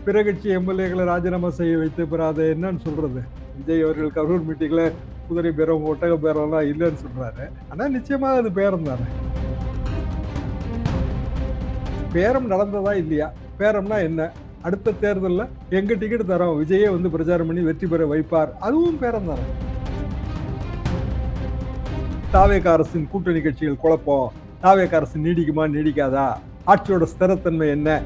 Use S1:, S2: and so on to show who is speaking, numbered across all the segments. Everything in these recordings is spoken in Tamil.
S1: பிற கட்சி எம்எல்ஏக்களை ராஜினாமா செய்ய வைத்து பிறகு அதை என்னன்னு சொல்றது? விஜய் அவர்கள் கரூர் மீட்டிங்ல குதிரை பேரம் ஒட்டக பேரம்லாம் இல்லைன்னு சொல்றாரு. ஆனா நிச்சயமா அது பேரம் தானே. பேரம் நடந்ததா இல்லையா? பேரம்னா என்ன? அடுத்த தேர்தலில் எங்க டிக்கெட் தரோம், விஜயே வந்து பிரச்சாரம் பண்ணி வெற்றி பெற வைப்பார், அதுவும் பேரம் தானே. தாவேக அரசின் கூட்டணி கட்சிகள் குழப்பம், தாவேக அரசு நீடிக்குமா நீடிக்காதா, ஆட்சியோட ஸ்திரத்தன்மை என்ன?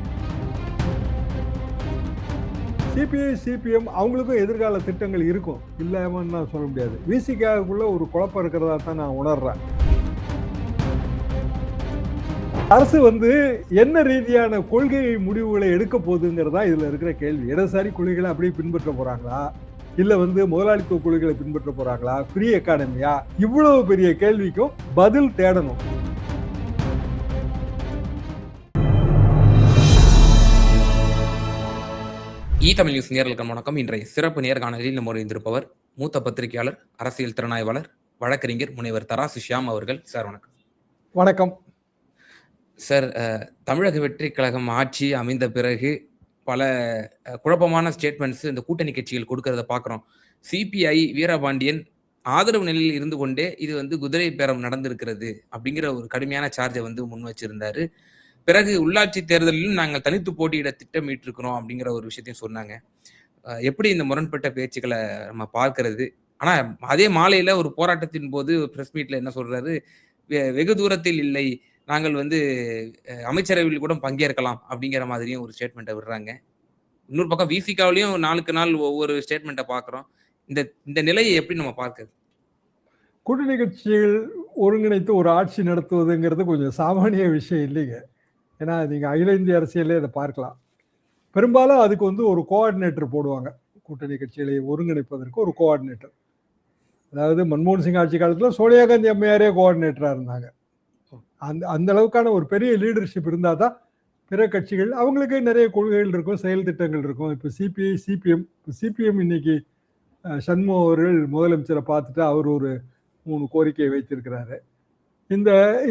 S1: சிபிஐ சிபிஎம் அவங்களுக்கும் எதிர்கால திட்டங்கள் இருக்கும், இல்லாமன்னு நான் சொல்ல முடியாது. விசிகாவுக்குள்ள ஒரு குழப்பம் இருக்கிறதா தான் நான் உணர்றேன். அரசு வந்து என்ன ரீதியான கொள்கை முடிவுகளை எடுக்க போகுதுங்கிறதா இதுல இருக்கிற கேள்வி. இடதுசாரி கொள்கைகளை அப்படியே பின்பற்ற போறாங்களா, இல்ல வந்து முதலாளித்துவ கொள்கைகளை பின்பற்ற போறாங்களா, ஃப்ரீ எக்கானமியா? இவ்வளவு பெரிய கேள்விக்கும் பதில் தேடணும்.
S2: தமிழ் நியூஸ் நேயர்களுக்கு வணக்கம். இன்றைய சிறப்பு நேர்காணலில் நம்ம இருந்திருப்பவர் மூத்த பத்திரிகையாளர், அரசியல் திறனாய்வாளர், வழக்கறிஞர் முனைவர் தராசு ஷியாம் அவர்கள். சார் வணக்கம்.
S1: வணக்கம்
S2: சார். தமிழக வெற்றி கழகம் ஆட்சி அமைந்த பிறகு பல குழப்பமான ஸ்டேட்மெண்ட்ஸ் இந்த கூட்டணி கட்சிகள் கொடுக்கறத பார்க்குறோம். சிபிஐ வீரபாண்டியன் ஆதரவு நிலையில் இருந்து கொண்டே இது வந்து குதிரை பேரம் நடந்திருக்கிறது அப்படிங்கிற ஒரு கடுமையான சார்ஜை வந்து முன் வச்சிருந்தாரு. பிறகு உள்ளாட்சி தேர்தலிலும் நாங்கள் தனித்து போட்டியிட திட்டமிட்டிருக்கிறோம் அப்படிங்கிற ஒரு விஷயத்தையும் சொன்னாங்க. எப்படி இந்த முரண்பட்ட பேச்சுக்களை நம்ம பார்க்கறது? ஆனா அதே மாலையில ஒரு போராட்டத்தின் போது பிரஸ் மீட்ல என்ன சொல்றாரு, வெகு தூரத்தில் இல்லை, நாங்கள் வந்து அமைச்சரவையில் கூட பங்கேற்கலாம் அப்படிங்கிற மாதிரியும் ஒரு ஸ்டேட்மெண்ட்டை விடுறாங்க. இன்னொரு பக்கம் விசிகாவிலையும் நாளுக்கு நாள் ஒவ்வொரு ஸ்டேட்மெண்ட்டை பார்க்குறோம். இந்த நிலையை எப்படி நம்ம பார்க்கறது?
S1: கூட்டணி கட்சிகள் ஒருங்கிணைத்து ஒரு ஆட்சி நடத்துவதுங்கிறது கொஞ்சம் சாமானிய விஷயம் இல்லைங்க. ஏன்னா நீங்கள் அகில இந்திய அரசியலே இதை பார்க்கலாம். பெரும்பாலும் அதுக்கு வந்து ஒரு கோஆர்டினேட்டர் போடுவாங்க. கூட்டணி கட்சிகளை ஒருங்கிணைப்பதற்கு ஒரு கோஆர்டினேட்டர். அதாவது மன்மோகன் சிங் ஆட்சி காலத்தில் சோனியா காந்தி அம்மையாரே கோஆர்டினேட்டராக இருந்தாங்க. அந்த அளவுக்கான ஒரு பெரிய லீடர்ஷிப் இருந்தால் தான் பிற கட்சிகள், அவங்களுக்கு நிறைய கொள்கைகள் இருக்கும், செயல் திட்டங்கள் இருக்கும். இப்போ சிபிஐ சிபிஎம் இன்னைக்கு சண்முகம் அவர்கள் முதலமைச்சரை பார்த்துட்டு அவர் ஒரு 3 கோரிக்கையை வைத்திருக்கிறாரு.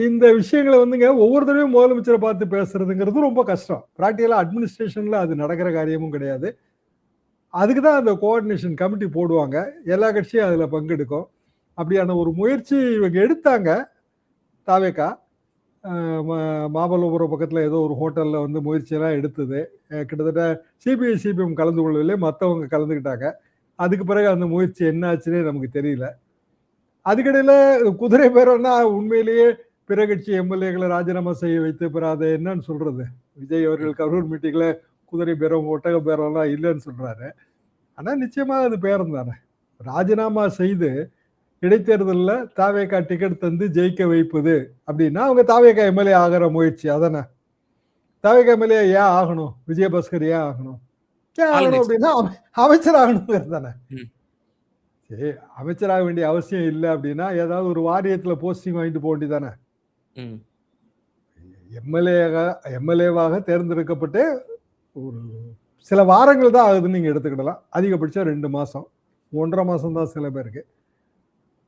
S1: இந்த விஷயங்களை வந்துங்க ஒவ்வொரு தடவையும் முதலமைச்சரை பார்த்து பேசுறதுங்கிறது ரொம்ப கஷ்டம். ப்ராக்டிக்கலாக அட்மினிஸ்ட்ரேஷன்ல அது நடக்கிற காரியமும் கிடையாது. அதுக்கு தான் அந்த கோஆர்டினேஷன் கமிட்டி போடுவாங்க, எல்லா கட்சியும் அதில் பங்கெடுக்கும். அப்படியான ஒரு முயற்சி இவங்க எடுத்தாங்க. தாவேகா மாமல்லபுரம் பக்கத்தில் ஏதோ ஒரு ஹோட்டலில் வந்து முயற்சியெல்லாம் எடுத்தது. கிட்டத்தட்ட சிபிஐ சிபிஎம் கலந்து கொள்ளவில்லை, மற்றவங்க கலந்துக்கிட்டாங்க. அதுக்கு பிறகு அந்த முயற்சி என்ன ஆச்சுன்னே நமக்கு தெரியல. அதுக்கிடையில குதிரை பேரம்னா உண்மையிலேயே பிற கட்சி எம்எல்ஏக்களை ராஜினாமா செய்ய வைத்து பிறகு அதை என்னன்னு சொல்றது? விஜய் அவர்கள் கரூர் மீட்டிங்ல குதிரை பேரம் ஒட்டக பேரம்லாம் இல்லைன்னு சொல்றாரு. ஆனா நிச்சயமா அது பேரம் தானே. ராஜினாமா செய்து இடைத்தேர்தலில் தாவேகா டிக்கெட் தந்து ஜெயிக்க வைப்பது அப்படின்னா அவங்க தாவேகா எம்எல்ஏ ஆகிற முயற்சி அதானே. தாவேகா எம்எல்ஏ ஏன் ஆகணும்? விஜயபாஸ்கர் ஏன் ஆகணும்? ஏன் ஆகணும் அப்படின்னா அமைச்சர் ஆகணுங்கிறது தானே. சரி, அமைச்சராக வேண்டிய அவசியம் இல்லை அப்படின்னா ஏதாவது ஒரு வாரியத்துல போஸ்டிங் வாங்கிட்டு போக வேண்டியதானே. எம்எல்ஏவாக தேர்ந்தெடுக்கப்பட்டு ஒரு சில வாரங்கள் தான் ஆகுதுன்னு நீங்க எடுத்துக்கிடலாம். அதிகபட்சம் 2 மாசம், 1.5 மாசம் தான் சில பேருக்கு.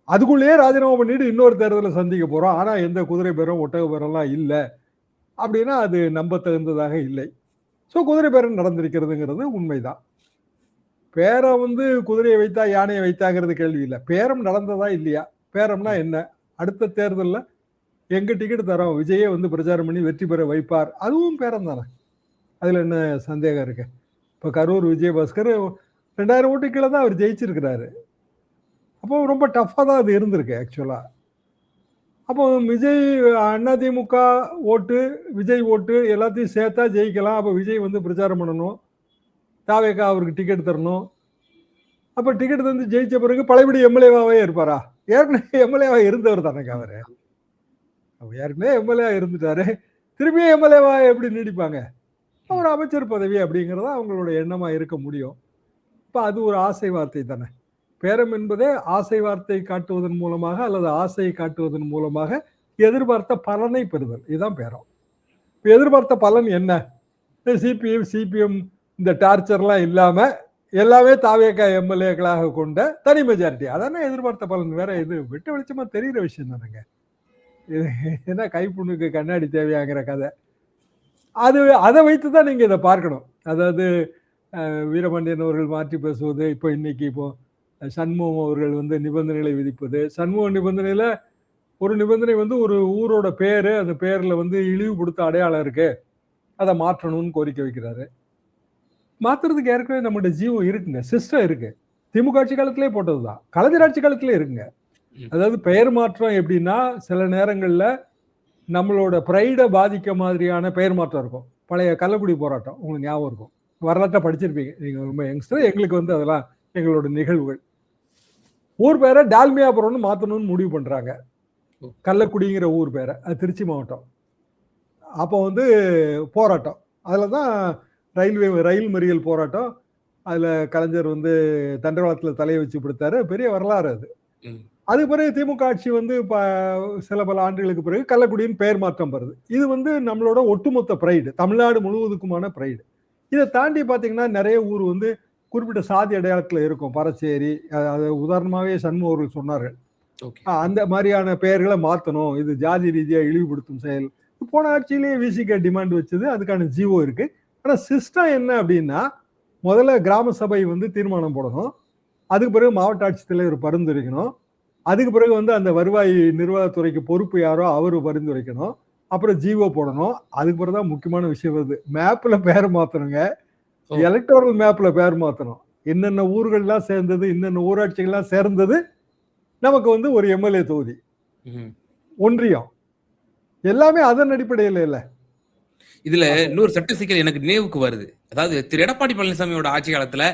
S1: அதுக்குள்ளேயே ராஜினாமா பண்ணிட்டு இன்னொரு தேர்தலை சந்திக்க போறோம். ஆனா எந்த குதிரை பேரம் ஒட்டக பேரம்லாம் இல்லை அப்படின்னா அது நம்ப தகுந்ததாக இல்லை. ஸோ குதிரை பேரம் நடந்திருக்கிறதுங்கிறது உண்மைதான். பேரம் வந்து குதிரையை வைத்தா யானையை வைத்தாங்கிறது கேள்வி இல்லை. பேரம் நடந்ததா இல்லையா? பேரம்னா என்ன? அடுத்த தேர்தலில் எங்க டிக்கெட் தரோம், விஜயே வந்து பிரச்சாரம் பண்ணி வெற்றி பெற வைப்பார், அதுவும் பேரம் தானே. அதுல என்ன சந்தேகம் இருக்கு? இப்போ கரூர் விஜயபாஸ்கர் 2000 ஓட்டுக்களை தான் அவர் ஜெயிச்சிருக்கிறாரு. அப்போ ரொம்ப டஃப்பாக தான் அது இருந்திருக்கு ஆக்சுவலா. அப்போ விஜய் அதிமுக ஓட்டு, விஜய் ஓட்டு எல்லாத்தையும் சேர்த்தா ஜெயிக்கலாம். அப்போ விஜய் வந்து பிரச்சாரம் பண்ணணும், தாவேகா அவருக்கு டிக்கெட் தரணும். அப்போ டிக்கெட் தந்து ஜெயிச்ச பிறகு பழையபடி எம்எல்ஏவாவே இருப்பாரா? ஏற்கனவே எம்எல்ஏவா இருந்தவர் தானேங்க அவரு. ஏற்கனவே எம்எல்ஏ இருந்துட்டாரு, திரும்பியும் எம்எல்ஏவா எப்படி நீடிப்பாங்க? ஒரு அமைச்சர் பதவி அப்படிங்கிறத அவங்களோட எண்ணமா இருக்க முடியும். இப்போ அது ஒரு ஆசை வார்த்தை தானே. பேரம் என்பதே ஆசை வார்த்தை காட்டுவதன் மூலமாக அல்லது ஆசையை காட்டுவதன் மூலமாக எதிர்பார்த்த பலனை பெறுதல், இதுதான் பேரம். இப்போ எதிர்பார்த்த பலன் என்ன? சிபிஎம் இந்த டார்ச்சர்லாம் இல்லாம எல்லாமே தாவேகா எம்எல்ஏக்களாக கொண்ட தனி மெஜாரிட்டி, அதானே எதிர்பார்த்த பலன். வேற இது வெட்ட வெளிச்சமா தெரிகிற விஷயம் தானேங்க. ஏன்னா கைப்புண்ணுக்கு கண்ணாடி தேவையாங்கிற கதை. அதை வைத்து தான் நீங்க இதை பார்க்கணும். அதாவது வீரபாண்டியன் அவர்கள் மாற்றி பேசுவது, இப்போ இன்னைக்கு சண்முகம் அவர்கள் வந்து நிபந்தனைகளை விதிப்பது. சண்முகம் நிபந்தனையில ஒரு நிபந்தனை வந்து ஒரு ஊரோட பேரு, அந்த பேர்ல வந்து இழிவுபடுத்த அடையாளம் இருக்கு, அதை மாற்றணும்னு கோரிக்கை வைக்கிறாரு. மாத்துறதுக்கு ஏற்கனவே நம்மகிட்ட ஜீவம் இருக்குங்க, சிஸ்டம் இருக்கு. திமுக ஆட்சி காலத்திலே போட்டதுதான், கலைஞர் ஆட்சி காலத்திலே இருக்குங்க. அதாவது பெயர் மாற்றம் எப்படின்னா, சில நேரங்கள்ல நம்மளோட பிரைடை பாதிக்க மாதிரியான பெயர் மாற்றம் இருக்கும். பழைய கள்ளக்குடி போராட்டம் உங்களுக்கு ஞாபகம் இருக்கும், வரலாற்றை படிச்சிருப்பீங்க நீங்க, ரொம்ப யங்ஸ்டர். எங்களுக்கு வந்து அதெல்லாம் எங்களோட நிகழ்வுகள். ஊர் பேரை டால்மியாபுரம்னு மாத்தணும்னு முடிவு பண்றாங்க, கள்ளக்குடிங்கிற ஊர் பேரை. அது திருச்சி மாவட்டம். அப்போ வந்து போராட்டம், அதில் தான் ரயில் மறியல் போராட்டம். அதில் கலைஞர் வந்து தண்டவாளத்தில் தலையை வச்சு பிடித்தாரு, பெரிய வரலாறு அது. அதுக்கு பிறகு திமுக ஆட்சி வந்து சில பல ஆண்டுகளுக்கு பிறகு கள்ளக்குடியின் பெயர் மாற்றம் வருது. இது வந்து நம்மளோட ஒட்டுமொத்த பிரைடு, தமிழ்நாடு முழுவதுக்குமான பிரைடு. இதை தாண்டி பார்த்தீங்கன்னா நிறைய ஊர் வந்து குறிப்பிட்ட சாதி அடையாளத்தில் இருக்கும். பரச்சேரி, அது உதாரணமாகவே சண்முகம் அவர்கள் சொன்னார்கள். அந்த மாதிரியான பெயர்களை மாற்றணும், இது ஜாதி ரீதியாக இழிவுபடுத்தும் செயல். போன ஆட்சியிலேயே விசிக டிமாண்ட் வச்சது, அதுக்கான ஜீவோ இருக்கு. ஆனால் சிஸ்டம் என்ன அப்படின்னா, முதல்ல கிராம சபை வந்து தீர்மானம் போடணும், அதுக்கு பிறகு மாவட்ட ஆட்சித்தலைவர் பரிந்துரைக்கணும், அதுக்கு பிறகு வந்து அந்த வருவாய் நிர்வாகத்துறைக்கு பொறுப்பு யாரோ அவரு பரிந்துரைக்கணும், அப்புறம் ஜீவோ போடணும். அதுக்கு பிறகு தான் முக்கியமான விஷயம் வருது, மேப்ல பேர் மாத்தணுங்க. எலக்டோரல் மேப்ல பேர் மாத்தணும். என்னென்ன ஊர்கள்லாம் சேர்ந்தது, என்னென்ன ஊராட்சிகள்லாம் சேர்ந்தது, நமக்கு வந்து ஒரு எம்எல்ஏ தொகுதி, ஒன்றியம், எல்லாமே அதன் அடிப்படையில் இல்ல.
S2: இதுல இன்னொரு சட்ட சிக்கல் எனக்கு நினைவுக்கு வருது. அதாவது திரு எடப்பாடி பழனிசாமியோட ஆட்சி காலத்துல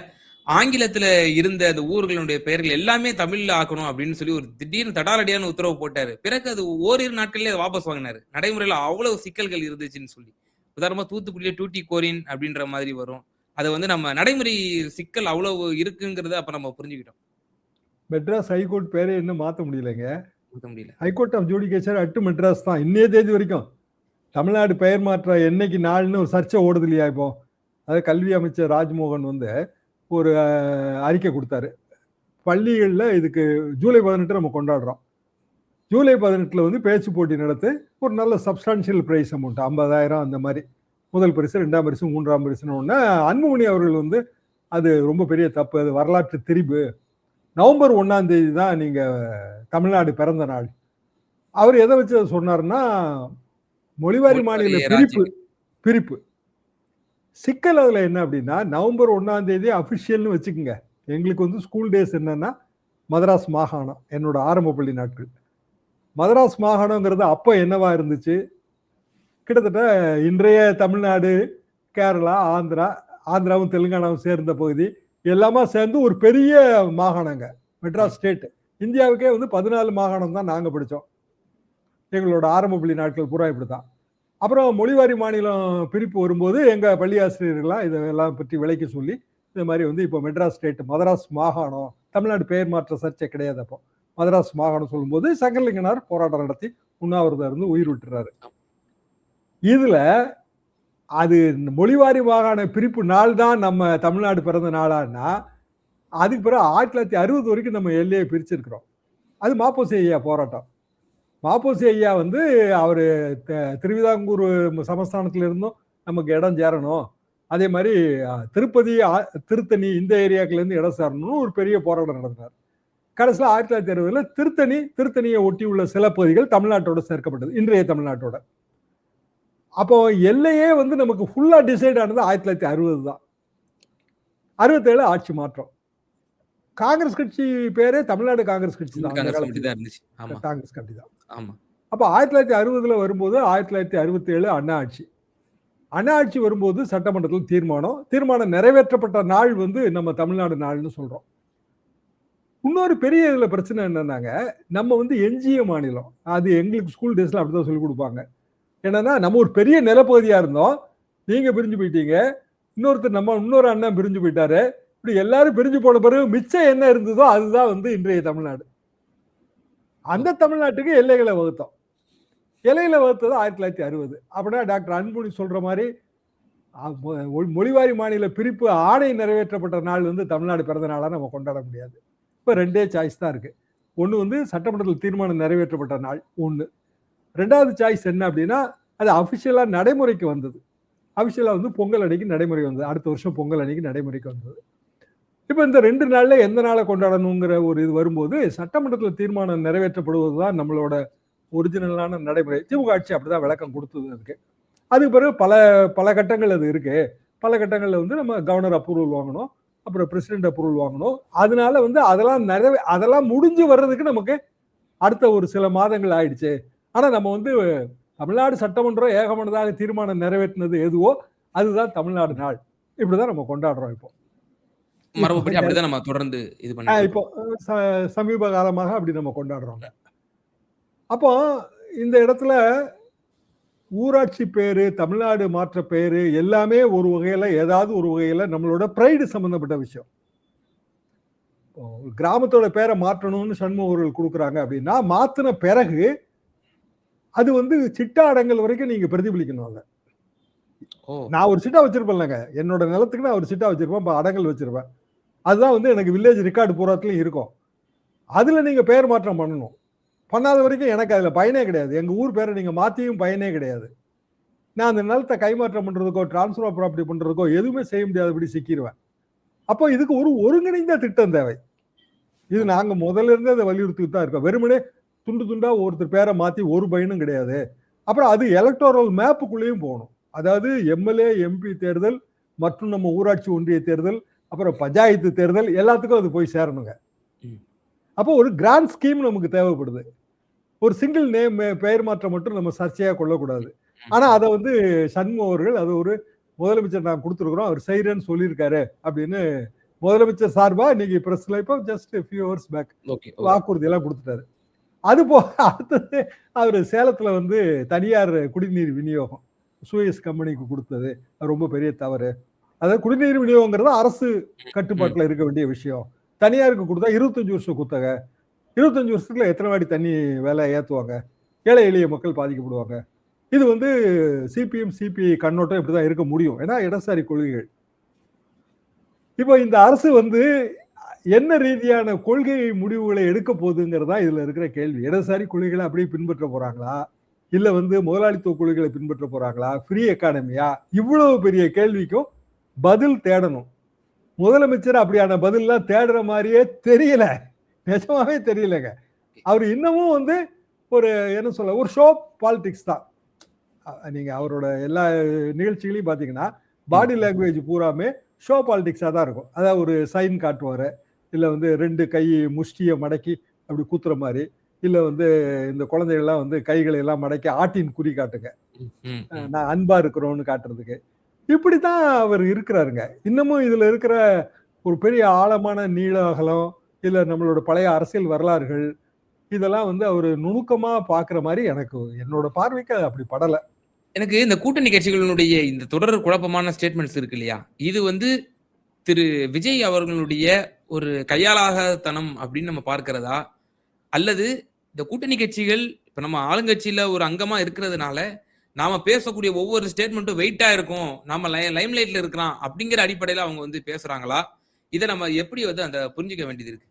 S2: ஆங்கிலத்துல இருந்த அந்த ஊர்களுடைய பெயர்கள் எல்லாமே தமிழ்ல ஆக்கணும் அப்படின்னு சொல்லி ஒரு திடீர்னு தடாலடியான உத்தரவு போட்டாரு. பிறகு அது ஓரிரு நாட்கள்லயே அதை வாபஸ் வாங்கினாரு. நடைமுறையில அவ்வளவு சிக்கல்கள் இருந்துச்சுன்னு சொல்லி. உதாரணமா தூத்துக்குடியில டூட்டி கோரின் அப்படின்ற மாதிரி வரும். அதை வந்து நம்ம நடைமுறை சிக்கல் அவ்வளவு இருக்குங்கிறத அப்ப நம்ம புரிஞ்சுக்கிட்டோம்.
S1: மெட்ராஸ் ஹைகோர்ட் பேரே இன்னும் மாற்ற முடியலைங்க. High court of judicature at Madras தான் இன்னைய தேதி வரைக்கும். தமிழ்நாடு பெயர் மாற்ற என்னைக்கு நாள்னு ஒரு சர்ச்சை ஓடுது இல்லையா இப்போ. அதாவது கல்வி அமைச்சர் ராஜ்மோகன் வந்து ஒரு அறிக்கை கொடுத்தாரு, பள்ளிகளில் இதுக்கு ஜூலை 18 நம்ம கொண்டாடுறோம், ஜூலை 18 வந்து பேச்சு போட்டி நடத்து, ஒரு நல்ல சப்ஸ்டான்ஷியல் பிரைஸ் அமௌண்ட் 50,000 அந்த மாதிரி, முதல் பரிசு, 2ஆம் பரிசு, 3ஆம் பரிசுன்னு ஒன்று. அன்புமணி அவர்கள் வந்து அது ரொம்ப பெரிய தப்பு, அது வரலாற்று திரிபு, நவம்பர் 1ஆம் தேதி தான் நீங்க தமிழ்நாடு பிறந்த நாள். அவர் எதை வச்சு சொன்னார்னா, மொழிவாரி மாநில பிரிப்பு சிக்கல். அதுல என்ன அப்படின்னா, நவம்பர் 1ஆம் தேதி அபிஷியல்னு வச்சுக்கோங்க, எங்களுக்கு வந்து ஸ்கூல் டேஸ் என்னன்னா மதராஸ் மாகாணம், என்னோட ஆரம்ப பள்ளி நாட்கள். மதராஸ் மாகாணங்கிறது அப்போ என்னவா இருந்துச்சு, கிட்டத்தட்ட இன்றைய தமிழ்நாடு, கேரளா, ஆந்திராவும் தெலுங்கானாவும் சேர்ந்த பகுதி எல்லாமே சேர்ந்து ஒரு பெரிய மாகாணங்க மெட்ராஸ் ஸ்டேட். இந்தியாவுக்கே வந்து 14 மாகாணம் தான் நாங்கள் படித்தோம், எங்களோட ஆரம்ப பள்ளி நாட்கள் பூரா இப்படி தான். அப்புறம் மொழிவாரி மாநிலம் பிரிப்பு வரும்போது எங்கள் பள்ளி ஆசிரியர்கள்லாம் இதெல்லாம் பற்றி விளக்கி சொல்லி, இந்த மாதிரி வந்து இப்போ மெட்ராஸ் ஸ்டேட், மதராஸ் மாகாணம், தமிழ்நாடு பெயர் மாற்ற சர்ச்சை கிடையாது. அப்போ மதராஸ் மாகாணம் சொல்லும்போது சங்கரலிங்கனார் போராட்டம் நடத்தி உண்ணாவிரதம் இருந்து உயிர் விட்டுறாரு. இதுல அது மொழிவாரி மாகாண பிரிப்பு நாள் தான் நம்ம தமிழ்நாடு பிறந்த நாளான்னா, அதுக்கு பிறகு 1960 வரைக்கும் நம்ம எல்லையை பிரிச்சிருக்கிறோம். அது மாப்போசி ஐயா போராட்டம். மாப்போசி ஐயா வந்து அவர் திருவிதாங்கூர் சமஸ்தானத்துல இருந்தும் நமக்கு இடம் சேரணும், அதே மாதிரி திருப்பதி, திருத்தணி இந்த ஏரியாக்குல இருந்து இடம் சேரணும்னு ஒரு பெரிய போராட்டம் நடத்தினார். கடைசியில் 1960 திருத்தணியை ஒட்டி உள்ள சில பகுதிகள் தமிழ்நாட்டோட சேர்க்கப்பட்டது, இன்றைய தமிழ்நாட்டோட. அப்போ எல்லையே வந்து நமக்கு ஃபுல்லா டிசைட் ஆனது 1960 தான். 67 ஆட்சி மாற்றம். காங்கிரஸ் கட்சி பேரே தமிழ்நாடு காங்கிரஸ் கட்சி தான், காங்கிரஸ் கட்சி தான். அப்போ 1960 வரும்போது 1967 அண்ணா ஆட்சி. அண்ணா ஆட்சி வரும்போது சட்டமன்றத்தில் தீர்மானம் நிறைவேற்றப்பட்ட நாள் வந்து நம்ம தமிழ்நாடு நாள்னு சொல்றோம். இன்னொரு பெரிய இதுல பிரச்சனை என்னன்னாங்க, நம்ம வந்து எஞ்சிய மாநிலம், அது எங்களுக்கு ஸ்கூல் டேஸ்ல அப்படிதான் சொல்லிக் கொடுப்பாங்க. என்னன்னா, நம்ம ஒரு பெரிய நிலப்பகுதியா இருந்தோம், நீங்க பிரிஞ்சு போயிட்டீங்க, இன்னொரு அண்ணன் பிரிஞ்சு போயிட்டாரு, இப்படி எல்லாரும் பிரிஞ்சு போன பிறகு மிச்சம் என்ன இருந்ததோ அதுதான் வந்து இன்றைய தமிழ்நாடு. அந்த தமிழ்நாட்டுக்கு எல்லைகளை வகுத்தோம். எல்லைகளை வகுத்தது 1960. அப்படின்னா டாக்டர் அன்புமணி சொல்ற மாதிரி மொழிவாரி மாநில பிரிப்பு ஆணை நிறைவேற்றப்பட்ட நாள் வந்து தமிழ்நாடு பிறந்த நாளா நம்ம கொண்டாட முடியாது. இப்ப 2 சாய்ஸ் தான் இருக்கு. ஒண்ணு வந்து சட்டமன்றத்தில் தீர்மானம் நிறைவேற்றப்பட்ட நாள் ஒண்ணு. 2வது சாய்ஸ் என்ன அப்படின்னா, அது அபிஷியலா நடைமுறைக்கு வந்தது. அபிஷியலா வந்து பொங்கல் அன்னைக்கு நடைமுறை வந்தது. அடுத்த வருஷம் பொங்கல் அன்னைக்கு நடைமுறைக்கு வந்தது. இப்ப இந்த 2 நாள்ல எந்த நாளை கொண்டாடணுங்கிற ஒரு இது வரும்போது, சட்டமன்றத்துல தீர்மானம் நிறைவேற்றப்படுவது தான் நம்மளோட ஒரிஜினலான நடைமுறை. திமுக ஆட்சி அப்படிதான் விளக்கம் குடுத்தது அதுக்கு. அதுக்கு பிறகு பல பல கட்டங்கள் அது இருக்கு. பல கட்டங்கள்ல வந்து நம்ம கவர்னர் அப்ரூவல் வாங்கணும். அப்புறம் பிரசிடென்ட் அப்ரூவல் வாங்கணும். அதனால வந்து அதெல்லாம் முடிஞ்சு வர்றதுக்கு நமக்கு அடுத்த ஒரு சில மாதங்கள் ஆயிடுச்சு. ஆனா நம்ம வந்து தமிழ்நாடு சட்டமன்றம் ஏகமனதாக தீர்மானம் நிறைவேற்றினது எதுவோ அதுதான் தமிழ்நாடு நாள். இப்படிதான் நம்ம கொண்டாடுறோம் இப்போ. இப்போ
S2: மரபுப்படி
S1: இந்த
S2: அப்படிதான் நம்ம தொடர்ந்து இது பண்ணிட்டு
S1: இப்போ
S2: இருக்கோம்.
S1: சமீப காலமாக அப்படி நம்ம கொண்டாடுறோங்க. அப்போ இந்த இடத்துல ஊராட்சி பேரு, தமிழ்நாடு மாற்ற பேரு எல்லாமே ஒரு வகையில ஏதாவது ஒரு வகையில நம்மளோட பிரைடு சம்பந்தப்பட்ட விஷயம். கிராமத்தோட பேரை மாற்றணும்னு சண்முகம் அவர்கள் கொடுக்குறாங்க அப்படின்னா, மாத்தின பிறகு அது வந்து சிட்டா அடங்கல் வரைக்கும் நீங்க பிரதிபலிக்கணும் அதை. நான் ஒரு சிட்டா வச்சிருப்பேன்லங்க, என்னோட நிலத்துக்கு நான் ஒரு சிட்டா வச்சிருப்பேன், அடங்கல் வச்சிருப்பேன். அதுதான் வந்து எனக்கு வில்லேஜ் ரெக்கார்டு பூராத்துலயும் இருக்கும். அதுல நீங்க பெயர் மாற்றம் பண்ணணும். பண்ணாத வரைக்கும் எனக்கு அதுல பயனே கிடையாது. எங்க ஊர் பேரை நீங்க மாத்தியும் பயனே கிடையாது. நான் அந்த நிலத்தை கைமாற்றம் பண்றதுக்கோ டிரான்ஸ்ஃபர் ஆஃப் ப்ராப்பர்ட்டி பண்றதுக்கோ எதுவுமே செய்ய முடியாதபடி சிக்கிடுவேன். அப்போ இதுக்கு ஒரு ஒருங்கிணைந்த திட்டம் தேவை. இது நாங்க முதல்ல இருந்தே அதை வலியுறுத்திட்டு தான் இருக்கோம். வெறுமனே துண்டு துண்டா ஒருத்தர் பேரை மாத்தி ஒரு பயனும் கிடையாது. அப்புறம் அது எலக்டோரல் மேப்புக்குள்ளேயும் போகணும். அதாவது எம்எல்ஏ எம்பி தேர்தல் மற்றும் நம்ம ஊராட்சி ஒன்றிய தேர்தல் அப்புறம் பஞ்சாயத்து தேர்தல் எல்லாத்துக்கும் அது போய் சேரணுங்க. அப்போ ஒரு கிராண்ட் ஸ்கீம் நமக்கு தேவைப்படுது. ஒரு சிங்கிள் நேம் பெயர் மாற்றம் மட்டும் நம்ம சர்ச்சையா கொள்ளக்கூடாது. ஆனா அதை வந்து சண்முகம் அவர்கள் அது ஒரு முதலமைச்சர் நான் கொடுத்துருக்குறோம், அவர் செய்யறேன்னு சொல்லியிருக்காரு அப்படின்னு முதலமைச்சர் சார்பா இன்னைக்கு பிரஸ்ல இப்போ ஜஸ்ட் ஃபியூ ஹவர்ஸ் பேக் வாக்குறுதி எல்லாம் கொடுத்துட்டாரு. அது போக அடுத்தது அவர் சேலத்துல வந்து தனியார் குடிநீர் விநியோகம் சூயஸ் கம்பெனிக்கு கொடுத்தது ரொம்ப பெரிய தவறு. அதாவது குடிநீர் விநியோகங்கிறது அரசு கட்டுப்பாட்டுல இருக்க வேண்டிய விஷயம். தனியாருக்கு கொடுத்தா 25 வருஷம் குத்தகை. 25 வருஷத்துல எத்தனை வாடி தண்ணி வேலை ஏத்துவாங்க? ஏழை எளிய மக்கள் பாதிக்கப்படுவாங்க. இது வந்து சிபிஎம் சிபிஐ கண்ணோட்டம் இப்படிதான் இருக்க முடியும். ஏன்னா இடதுசாரி கொள்கைகள். இப்போ இந்த அரசு வந்து என்ன ரீதியான கொள்கை முடிவுகளை எடுக்க போகுதுங்கிறதா இதுல இருக்கிற கேள்வி. இடதுசாரி கொள்கைகளை அப்படியே பின்பற்ற போறாங்களா, இல்ல வந்து முதலாளித்துவ கொள்கைகளை பின்பற்ற போறாங்களா, ஃப்ரீ எக்கானமியா? இவ்வளவு பெரிய கேள்விக்கும் பதில் தேடணும். முதலமைச்சர் அப்படியான பதில்லாம் தேடுற மாதிரியே தெரியல, நிஜமாவே தெரியலங்க. அவர் இன்னமும் வந்து ஒரு என்ன சொல்ல ஒரு ஷோ பாலிடிக்ஸ் தான். நீங்க அவரோட எல்லா நிகழ்ச்சிகளையும் பாத்தீங்கன்னா பாடி லாங்குவேஜ் பூராமே ஷோ பாலிடிக்ஸா தான் இருக்கும். அதாவது ஒரு சைன் காட்டுவாரு, இல்ல வந்து 2 கை முஷ்டியை மடக்கி அப்படி கூத்துற மாதிரி, இல்ல வந்து இந்த குழந்தைகள்லாம் வந்து கைகளை எல்லாம் மடக்கி ஆட்டின் குறி காட்டுங்க, நான் அன்பா இருக்கிறோம்னு காட்டுறதுக்கு. இப்படித்தான் அவர் இருக்கிறாருங்க. இன்னமும் இதுல இருக்கிற ஒரு பெரிய ஆழமான நீள அகலம் இல்ல நம்மளோட பழைய அரசியல் வரலாறுகள் இதெல்லாம் வந்து அவர் நுணுக்கமா பாக்குற மாதிரி எனக்கு என்னோட பார்வைக்கு அது அப்படி படல.
S2: எனக்கு இந்த கூட்டணி கட்சிகளுடைய இந்த தொடர் குழப்பமான ஸ்டேட்மெண்ட்ஸ் இருக்கு இல்லையா, இது வந்து திரு விஜய் அவர்களுடைய ஒரு கையாளாகத்தனம் அப்படின்னு நம்ம பார்க்கிறதா, அல்லது இந்த கூட்டணி கட்சிகள் இப்ப நம்ம ஆளுங்கட்சியில ஒரு அங்கமா இருக்கிறதுனால நாம பேசக்கூடிய ஒவ்வொரு ஸ்டேட்மெண்ட்டும் வெயிட்டா இருக்கும், நாம லைம்லைட்ல இருக்கிறோம் அப்படிங்கிற அடிப்படையில அவங்க வந்து பேசுறாங்களா? இதை நம்ம எப்படி வந்து அந்த புரிஞ்சுக்க வேண்டியது இருக்கு?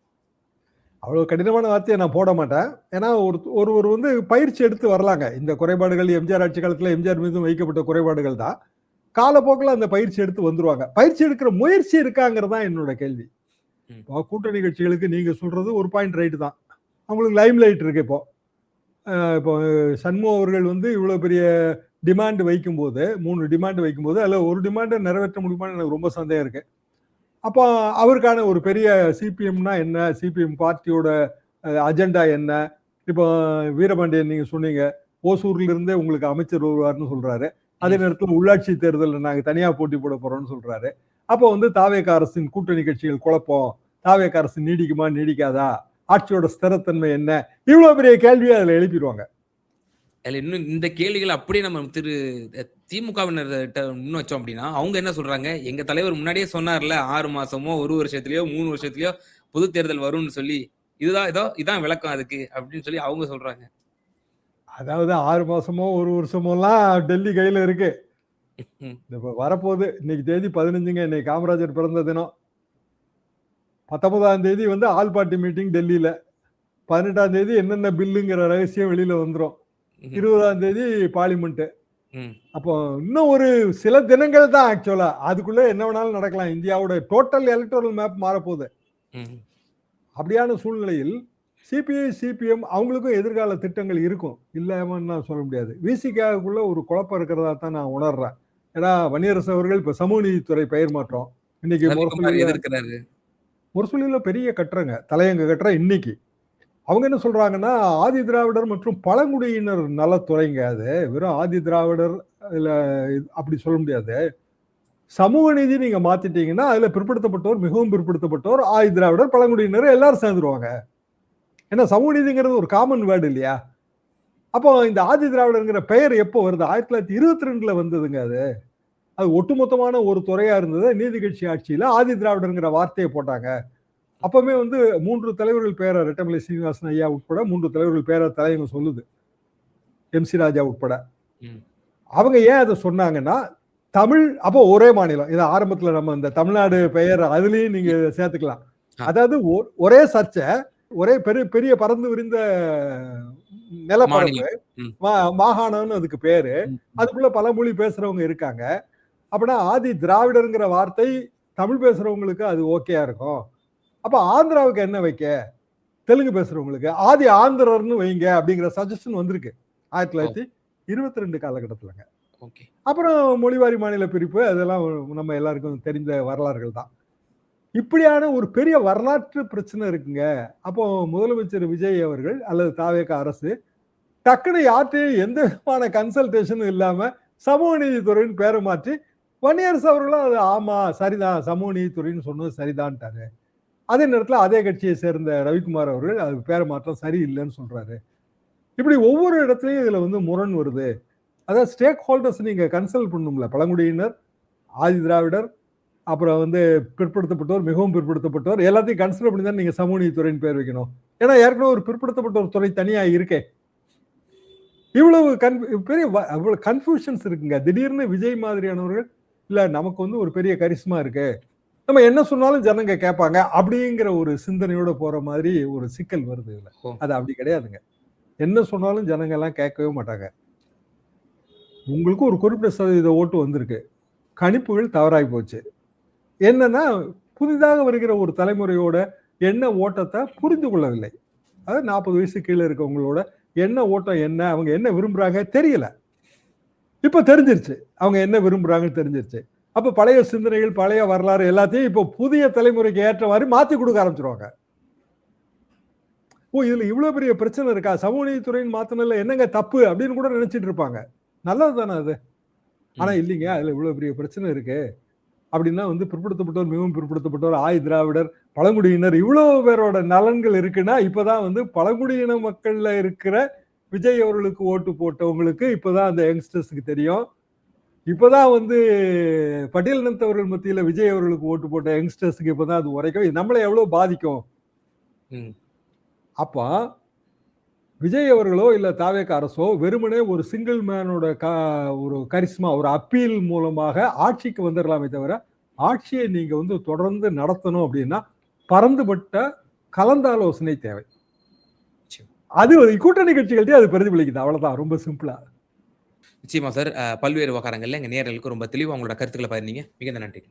S1: அவ்வளவு கடினமான வார்த்தையை நான் போட மாட்டேன். ஏன்னா ஒருவர் வந்து பயிற்சி எடுத்து வரலாங்க. இந்த குறைபாடுகள் எம்ஜிஆர் ஆட்சி காலத்துல எம்ஜிஆர் மீதும் வைக்கப்பட்ட குறைபாடுகள் தான். காலப்போக்கில் அந்த பயிற்சி எடுத்து வந்துருவாங்க. பயிற்சி எடுக்கிற முயற்சி இருக்காங்கிறது தான் என்னோட கேள்வி. கூட்டணி கட்சிகளுக்கு நீங்க சொல்றது ஒரு பாயிண்ட் ரைட்டு தான். அவங்களுக்கு லைம் லைட் இருக்கு. இப்போ சண்முகம் அவர்கள் வந்து இவ்வளவு பெரிய டிமாண்ட் வைக்கும்போது 3 டிமாண்ட் வைக்கும்போது அதுல ஒரு டிமாண்டை நிறைவேற்ற முடியுமான்னு எனக்கு ரொம்ப சந்தேகம் இருக்கு. அப்போ அவருக்கான ஒரு பெரிய சிபிஎம்னா என்ன, சிபிஎம் பார்ட்டியோட அஜெண்டா என்ன? இப்போ வீரபாண்டியன் நீங்க சொன்னீங்க ஓசூர்ல இருந்தே உங்களுக்கு அமைச்சர் வருவார்னு சொல்றாரு. அதே நேரத்தில் உள்ளாட்சி தேர்தலில் நாங்க தனியா போட்டி போட போறோம்னு சொல்றாரு. அப்போ வந்து தாவேகா அரசின் கூட்டணி கட்சிகள் குழப்பம், தாவேகா அரசு நீடிக்குமா நீடிக்காதா, ஆட்சியோட ஸ்திரத்தன்மை என்ன, இவ்வளவு பெரிய கேள்வியை அதுல எழுப்பிடுவாங்க.
S2: இன்னும் இந்த கேள்விகள் அப்படியே நம்ம திரு திமுகவினர்கிட்ட முன் வச்சோம் அப்படின்னா அவங்க என்ன சொல்றாங்க, எங்க தலைவர் முன்னாடியே சொன்னார்ல 6 மாசமோ 1 வருஷத்துலயோ 3 வருஷத்துலயோ பொது தேர்தல் வரும்னு சொல்லி, இதான் விளக்கம் அதுக்கு அப்படின்னு சொல்லி அவங்க சொல்றாங்க.
S1: அதாவது 6 மாசமோ 1 வருஷமோலாம் டெல்லி கையில இருக்கு. இப்ப வரப்போகுது. இன்னைக்கு தேதி 15ங்க. இன்னைக்கு காமராஜர் பிறந்த தினம். 19ஆம் தேதி வந்து ஆல் பார்ட்டி மீட்டிங் டெல்லியில. 18ஆம் தேதி என்னென்ன பில்லுங்கிற ரகசியம் வெளியில வந்துடும். 20ஆம் தேதி பார்லிமெண்ட்.
S2: ம்.
S1: அப்போ இன்னும் ஒரு சில தினங்கள் தான் ஆக்சுவலா. அதுக்குள்ள என்ன வேணாலும் நடக்கலாம். இந்தியாவோட டோட்டல் எலக்டோரல் மேப் மாறப்போகுது.
S2: ம்.
S1: அப்படியான சூழ்நிலையில் சிபிஐ, சிபிஎம் அவங்களுக்கும் எதிர்கால திட்டங்கள் இருக்கும். இல்லாமன்னு நான் சொல்ல முடியாது. விசிகாவுக்குள்ள ஒரு குழப்பம் இருக்கிறதா தான் நான் உணர்றேன். ஏன்னா வன்னியரசு அவர்கள் இப்ப சமூக நீதித்துறை பெயர் மாற்றம். இன்னைக்கு
S2: ரவிக்குமார் எதிர்க்கிறாரு.
S1: முரசொலியில பெரிய கட்டுறங்க. தலையங்க கட்டுற இன்னைக்கு. அவங்க என்ன சொல்றாங்கன்னா, ஆதி திராவிடர் மற்றும் பழங்குடியினர் நலத்துறைங்க அது. வெறும் ஆதி திராவிடர் இல்ல அப்படி சொல்ல முடியாது. சமூக நீதி நீங்க மாத்திட்டீங்கன்னா, அதுல பிற்படுத்தப்பட்டோர், மிகவும் பிற்படுத்தப்பட்டோர், ஆதி திராவிடர், பழங்குடியினர் எல்லாரும் சேர்ந்துருவாங்க. ஏன்னா சமூக நீதிங்கிறது ஒரு காமன் வேர்டு இல்லையா? அப்போ இந்த ஆதி திராவிடர்ங்கிற பெயர் எப்போ வருது? 1922ல வந்ததுங்க அது. அது ஒட்டுமொத்தமான ஒரு துறையா இருந்தது. நீதி கட்சி ஆட்சியில ஆதி திராவிடர்ங்கிற வார்த்தையை போட்டாங்க. அப்பவுமே 3 தலைவர்கள் பேரை ரெட்டமலை சீனிவாசன் ஐயா உட்பட 3 தலைவர்கள் பேரை தலைவங்க சொல்லுது. எம்.சி. ராஜா உட்பட.
S2: ம்.
S1: அவங்க ஏன் அதை சொன்னாங்கன்னா, தமிழ் அப்போ ஒரே மாநிலம். இது ஆரம்பத்துல நம்ம இந்த தமிழ்நாடு பெயர் அதுலயும் நீங்க சேர்த்துக்கலாம். அதாவது ஒரே சர்ச்சை, ஒரே பெரிய பறந்து விரிந்த நிலப்பரப்பு,
S2: ம்.
S1: மாகாணம்னு அதுக்கு பேரு. அதுக்குள்ள பல மொழி பேசுறவங்க இருக்காங்க. அப்படின்னா ஆதி திராவிடர்ங்கிற வார்த்தை தமிழ் பேசுறவங்களுக்கு அது ஓகேயா இருக்கும். அப்ப ஆந்திராவுக்கு என்ன வைக்க? தெலுங்கு பேசுறவங்களுக்கு ஆதி ஆந்திரர்னு வைங்க அப்படிங்கிற சஜஷன் வந்திருக்கு 1922 காலகட்டத்திலங்க.
S2: ஓகே.
S1: அப்புறம் மொழிவாரி மாநில பிரிப்பு அதெல்லாம் நம்ம எல்லாருக்கும் தெரிந்த வரலாறுகள் தான். இப்படியான ஒரு பெரிய வரலாற்று பிரச்சனை இருக்குங்க. அப்போ முதலமைச்சர் விஜய் அவர்கள் அல்லது தாவேக அரசு டக்குனு யார்ட்டையும் எந்த விதமான கன்சல்டேஷனும் இல்லாம சமூக நீதித்துறைன்னு பேரை மாற்றி வன்னியரசு அவர்களும் அது ஆமா சரிதான் சமூக நீதித்துறைன்னு சொன்னது சரிதான்ட்டாரு. அதே நேரத்தில் அதே கட்சியை சேர்ந்த ரவிக்குமார் அவர்கள் அது பேரை மாற்றம் சரியில்லைன்னு சொல்றாரு. இப்படி ஒவ்வொரு இடத்துலையும் இதுல முரண் வருது. அதாவது ஸ்டேக் ஹோல்டர்ஸ் நீங்க கன்சல்ட் பண்ணும்ல, பழங்குடியினர், ஆதி திராவிடர், அப்புறம் பிற்படுத்தப்பட்டோர், மிகவும் பிற்படுத்தப்பட்டோர் எல்லாத்தையும் கன்சிடர் பண்ணி தான் நீங்க சமூக நீதித்துறைன்னு பேர் வைக்கணும். ஏன்னா ஏற்கனவே ஒரு பிற்படுத்தப்பட்டோர் துறை தனியா இருக்கே. இவ்வளவு பெரிய அவ்வளவு கன்ஃபியூஷன்ஸ் இருக்குங்க. திடீர்னு விஜய் மாதிரியானவர்கள் இல்ல நமக்கு ஒரு பெரிய கரிஸ்மா இருக்கு, நம்ம என்ன சொன்னாலும் ஜனங்க கேட்பாங்க அப்படிங்கிற ஒரு சிந்தனையோட போற மாதிரி ஒரு சிக்கல் வருது இதுல. அது அப்படி கிடையாதுங்க. என்ன சொன்னாலும் ஜனங்க எல்லாம் கேட்கவே மாட்டாங்க. உங்களுக்கு ஒரு குறிப்பிட்ட சதவீத ஓட்டு வந்திருக்கு, கணிப்புகள் தவறாகி போச்சு. என்னன்னா புதிதாக வருகிற ஒரு தலைமுறையோட என்ன ஓட்டத்தை புரிந்து கொள்ளவில்லை. அதாவது 40 வயசு கீழே இருக்கவங்களோட என்ன ஓட்டம் என்ன, அவங்க என்ன விரும்புறாங்க தெரியல. இப்ப தெரிஞ்சிருச்சு அவங்க என்ன விரும்புறாங்கன்னு தெரிஞ்சிருச்சு. அப்ப பழைய சிந்தனைகள், பழைய வரலாறு எல்லாத்தையும் இப்போ புதிய தலைமுறைக்கு ஏற்ற மாதிரி மாத்தி கொடுக்க ஆரம்பிச்சிருவாங்க. இதுல இவ்வளவு பெரிய பிரச்சனை இருக்கா, சமூக நீதித்துறைன்னு மாத்தினதுல என்னங்க தப்பு அப்படின்னு கூட நினைச்சிட்டு இருப்பாங்க. நல்லது தானே அது. ஆனா இல்லைங்க, அதுல இவ்வளவு பெரிய பிரச்சனை இருக்கு அப்படின்னா பிற்படுத்தப்பட்டோர், மிகவும் பிற்படுத்தப்பட்டோர், ஆதி திராவிடர், பழங்குடியினர் இவ்வளவு பேரோட நலன்கள் இருக்குன்னா இப்பதான் பழங்குடியின மக்கள்ல இருக்கிற விஜய் அவர்களுக்கு ஓட்டு போட்டவங்களுக்கு இப்பதான் அந்த யங்ஸ்டர்ஸுக்கு தெரியும். இப்பதான் பட்டியலினத்தவர்கள் மத்தியில விஜய் அவர்களுக்கு ஓட்டு போட்ட யங்ஸ்டர்ஸுக்கு இப்பதான் அது உரைக்கும். இது நம்மளை எவ்வளவு பாதிக்கும். அப்ப விஜய் அவர்களோ இல்ல தாவேக அரசோ வெறுமனே ஒரு சிங்கிள் மேனோட ஒரு கரிஸ்மா, ஒரு அப்பீல் மூலமாக ஆட்சிக்கு வந்துடலாமே தவிர, ஆட்சியை நீங்க தொடர்ந்து நடத்தணும் அப்படின்னா பரந்துபட்ட கலந்தாலோசனை தேவை. அது கூட்டணி கட்சிகள்கிட்ட அது பிரதிபலிக்குது. அவ்வளவுதான், ரொம்ப சிம்பிளா.
S2: நிச்சயமா சார். பல்வேறு விவகாரங்கள்ல எங்க நேயர்களுக்கு ரொம்ப தெளிவா உங்களோட கருத்துக்களை பகிர்ந்தீங்க. மிகுந்த நன்றி.